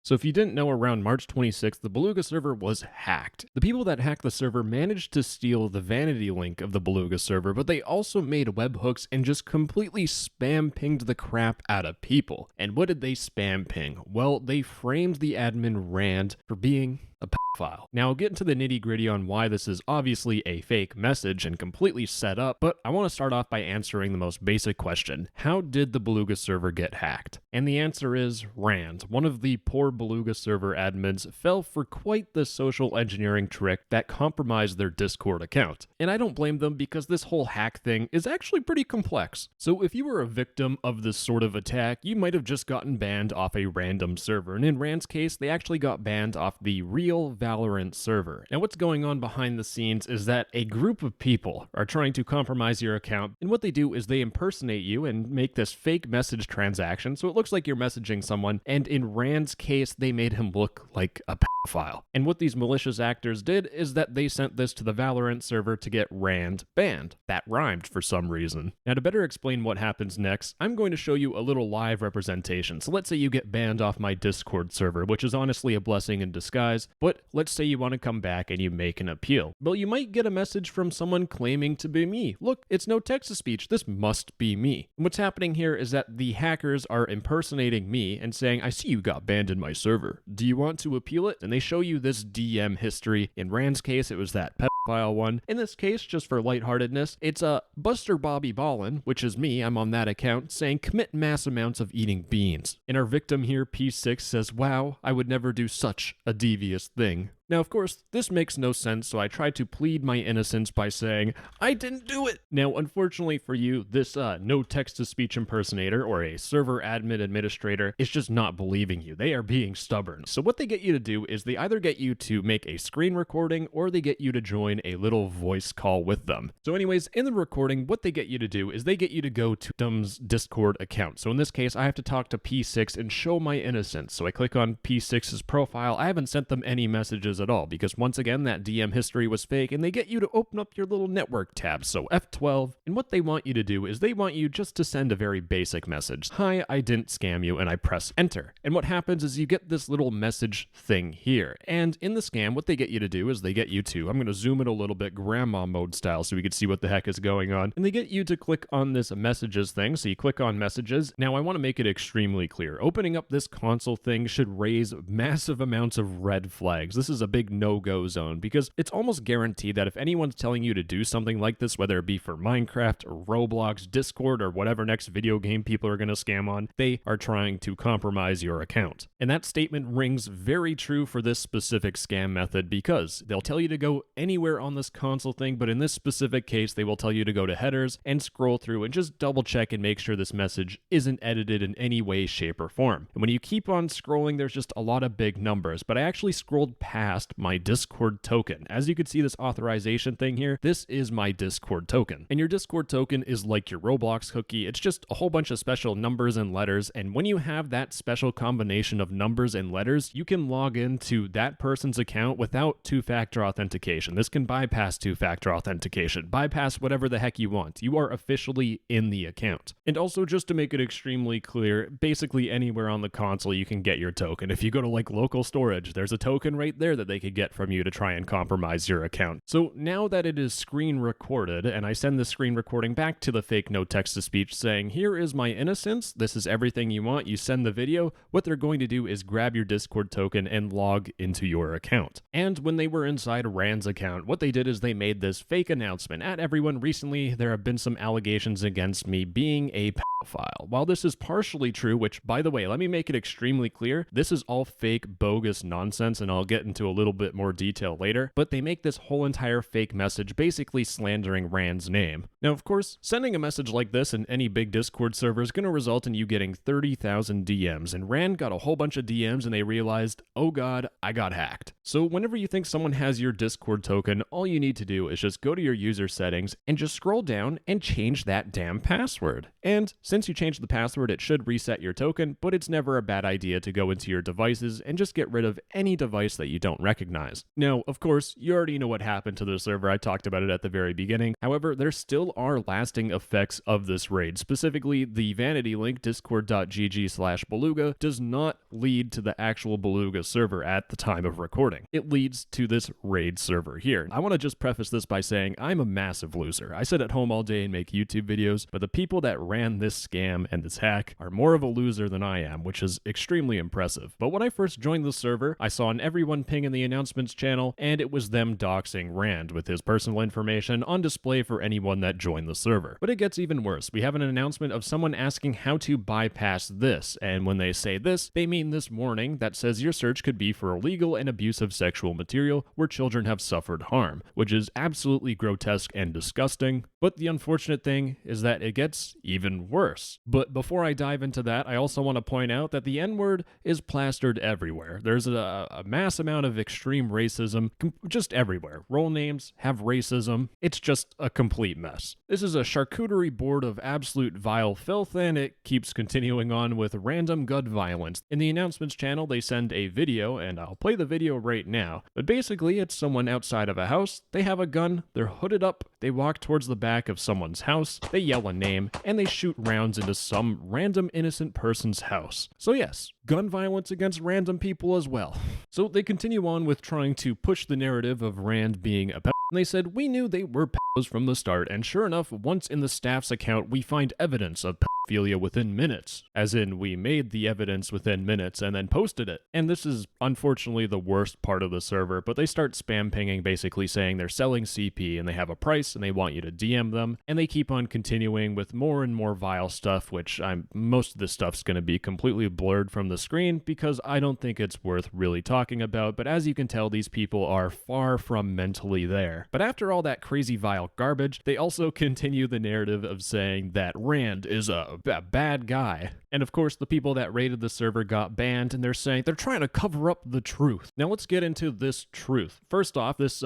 So if you didn't know, around March 26th, the Beluga server was hacked. The people that hacked the server managed to steal the vanity link of the Beluga server, but they also made webhooks and just completely spam pinged the crap out of people. And what did they spam ping? Well, they framed the admin Rand for being a pedophile. Now, I'll get into the nitty-gritty on why this is obviously a fake message and completely set up, but I want to start off by answering the most basic question. How did the Beluga server get hacked? And the answer is Rand. One of the poor Beluga server admins fell for quite the social engineering trick that compromised their Discord account. And I don't blame them because this whole hack thing is actually pretty complex. So if you were a victim of this sort of attack, you might have just gotten banned off a random server. And in Rand's case, they actually got banned off the real Valorant server. Now what's going on behind the scenes is that a group of people are trying to compromise your account, and what they do is they impersonate you and make this fake message transaction so it looks like you're messaging someone, and in Rand's case they made him look like a pedophile. And what these malicious actors did is that they sent this to the Valorant server to get Rand banned. That rhymed for some reason. Now to better explain what happens next, I'm going to show you a little live representation. So let's say you get banned off my Discord server, which is honestly a blessing in disguise, but let's say you want to come back and you make an appeal. Well, you might get a message from someone claiming to be me. Look, it's no text-to-speech. This must be me. And what's happening here is that the hackers are impersonating me and saying, I see you got banned in my server. Do you want to appeal it? And they show you this DM history. In Rand's case, it was that pedophile one. In this case, just for lightheartedness, it's a Buster Bobby Ballin, which is me, I'm on that account, saying commit mass amounts of eating beans. And our victim here, P6, says, wow, I would never do such a devious thing. Now, of course, this makes no sense, so I try to plead my innocence by saying, I didn't do it! Now, unfortunately for you, this no text-to-speech impersonator or a server admin administrator is just not believing you. They are being stubborn. So what they get you to do is they either get you to make a screen recording or they get you to join a little voice call with them. So anyways, in the recording, what they get you to do is they get you to go to Dum's Discord account. So in this case, I have to talk to P6 and show my innocence. So I click on P6's profile. I haven't sent them any messages at all because once again that DM history was fake, and they get you to open up your little network tab, so F12, and what they want you to do is they want you just to send a very basic message. Hi, I didn't scam you, and I press enter. And what happens is you get this little message thing here, and in the scam what they get you to do is they get you to, I'm going to zoom it a little bit grandma mode style so we can see what the heck is going on, and they get you to click on this messages thing. So you click on messages. Now I want to make it extremely clear, opening up this console thing should raise massive amounts of red flags. This is a big no-go zone because it's almost guaranteed that if anyone's telling you to do something like this, whether it be for Minecraft or Roblox, Discord, or whatever next video game people are going to scam on, they are trying to compromise your account. And that statement rings very true for this specific scam method because they'll tell you to go anywhere on this console thing, but in this specific case, they will tell you to go to headers and scroll through and just double check and make sure this message isn't edited in any way, shape, or form. And when you keep on scrolling, there's just a lot of big numbers, but I actually scrolled past my Discord token. As you can see this authorization thing here, this is my Discord token. And your Discord token is like your Roblox cookie. It's just a whole bunch of special numbers and letters, and when you have that special combination of numbers and letters, you can log into that person's account without two-factor authentication. This can bypass two-factor authentication, bypass whatever the heck you want. You are officially in the account. And also, just to make it extremely clear, basically anywhere on the console you can get your token. If you go to like local storage, there's a token right there that they could get from you to try and compromise your account. So now that it is screen recorded, and I send the screen recording back to the fake no text-to-speech saying, here is my innocence, this is everything you want, you send the video, what they're going to do is grab your Discord token and log into your account. And when they were inside Rand's account, what they did is they made this fake announcement. At everyone, recently there have been some allegations against me being a pedophile. While this is partially true, which by the way, let me make it extremely clear, this is all fake, bogus nonsense, and I'll get into a little bit more detail later, but they make this whole entire fake message basically slandering Rand's name. Now, of course, sending a message like this in any big Discord server is going to result in you getting 30,000 DMs, and Rand got a whole bunch of DMs and they realized, oh god, I got hacked. So whenever you think someone has your Discord token, all you need to do is just go to your user settings and just scroll down and change that damn password. And Since you changed the password, it should reset your token, but it's never a bad idea to go into your devices and just get rid of any device that you don't recognize. Now, of course, you already know what happened to the server. I talked about it at the very beginning. However, there still are lasting effects of this raid. Specifically, the vanity link discord.gg/beluga does not lead to the actual Beluga server at the time of recording. It leads to this raid server here. I want to just preface this by saying I'm a massive loser. I sit at home all day and make YouTube videos, but the people that ran this scam and this hack are more of a loser than I am, which is extremely impressive. But when I first joined the server, I saw an everyone ping in the announcements channel, and it was them doxing Rand with his personal information on display for anyone that joined the server. But it gets even worse. We have an announcement of someone asking how to bypass this, and when they say this, they mean this warning that says your search could be for illegal and abusive sexual material where children have suffered harm, which is absolutely grotesque and disgusting. But the unfortunate thing is that it gets even worse. But before I dive into that, I also want to point out that the N-word is plastered everywhere. There's a mass amount of extreme racism just everywhere. Role names have racism. It's just a complete mess. This is a charcuterie board of absolute vile filth, and it keeps continuing on with random gun violence. In the announcements channel, they send a video, and I'll play the video right now. But basically, it's someone outside of a house. They have a gun. They're hooded up. They walk towards the back of someone's house. They yell a name, and they shoot rounds into some random innocent person's house. So yes, gun violence against random people as well. So they continue on with trying to push the narrative of Rand being a pedophile. And they said, we knew they were pedos from the start, and sure enough, once in the staff's account, we find evidence of pedophilia within minutes. As in, we made the evidence within minutes and then posted it. And this is unfortunately the worst part of the server, but they start spam pinging, basically saying they're selling CP and they have a price and they want you to DM them, and they keep on continuing with more and more vile stuff, which most of this stuff's going to be completely blurred from the screen because I don't think it's worth really talking about, but as you can tell, these people are far from mentally there. But after all that crazy vile garbage, they also continue the narrative of saying that Rand is a bad guy. And of course, the people that raided the server got banned, and they're saying they're trying to cover up the truth. Now let's get into this truth. First off, this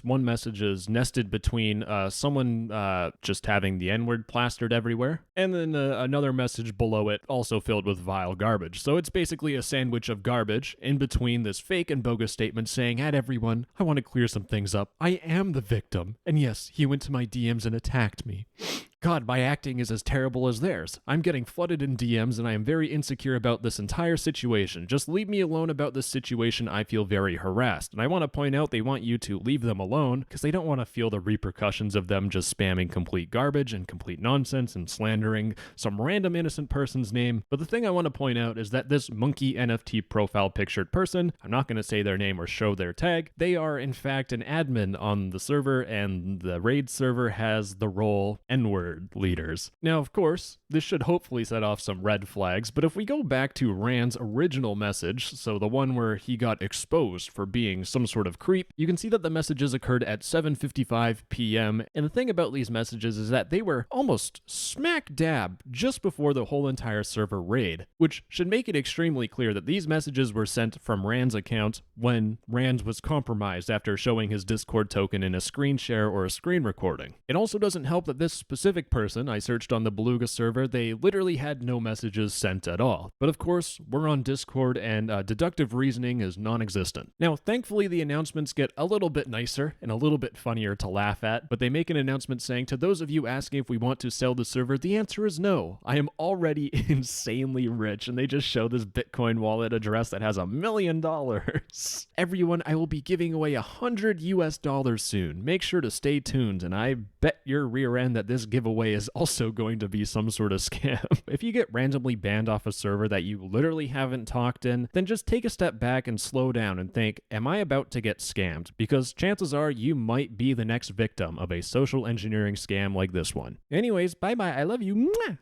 one message is nested between someone just having the N-word plastered everywhere, and then another message below it also filled with vile garbage. So it's basically a sandwich of garbage in between this fake and bogus statement saying, "At everyone, I want to clear some things up. I am the victim. And yes, he went to my DMs and attacked me. God, my acting is as terrible as theirs. I'm getting flooded in DMs and I am very insecure about this entire situation. Just leave me alone about this situation. I feel very harassed." And I want to point out they want you to leave them alone because they don't want to feel the repercussions of them just spamming complete garbage and complete nonsense and slandering some random innocent person's name. But the thing I want to point out is that this monkey NFT profile pictured person, I'm not going to say their name or show their tag, they are in fact an admin on the server, and the raid server has the role N-word leaders. Now, of course, this should hopefully set off some red flags, but if we go back to Rand's original message, so the one where he got exposed for being some sort of creep, you can see that the messages occurred at 7:55 p.m. And the thing about these messages is that they were almost smack dab just before the whole entire server raid, which should make it extremely clear that these messages were sent from Rand's account when Rand was compromised after showing his Discord token in a screen share or a screen recording. It also doesn't help that this specific person I searched on the Beluga server, they literally had no messages sent at all. But of course, we're on Discord and deductive reasoning is non-existent. Now, thankfully, the announcements get a little bit nicer and a little bit funnier to laugh at, but they make an announcement saying, to those of you asking if we want to sell the server, the answer is no. I am already insanely rich, and they just show this Bitcoin wallet address that has $1 million. Everyone, I will be giving away $100 soon. Make sure to stay tuned, and I bet your rear end that this giveaway is also going to be some sort of scam. If you get randomly banned off a server that you literally haven't talked in, then just take a step back and slow down and think, am I about to get scammed? Because chances are you might be the next victim of a social engineering scam like this one. Anyways, bye-bye, I love you. Mwah!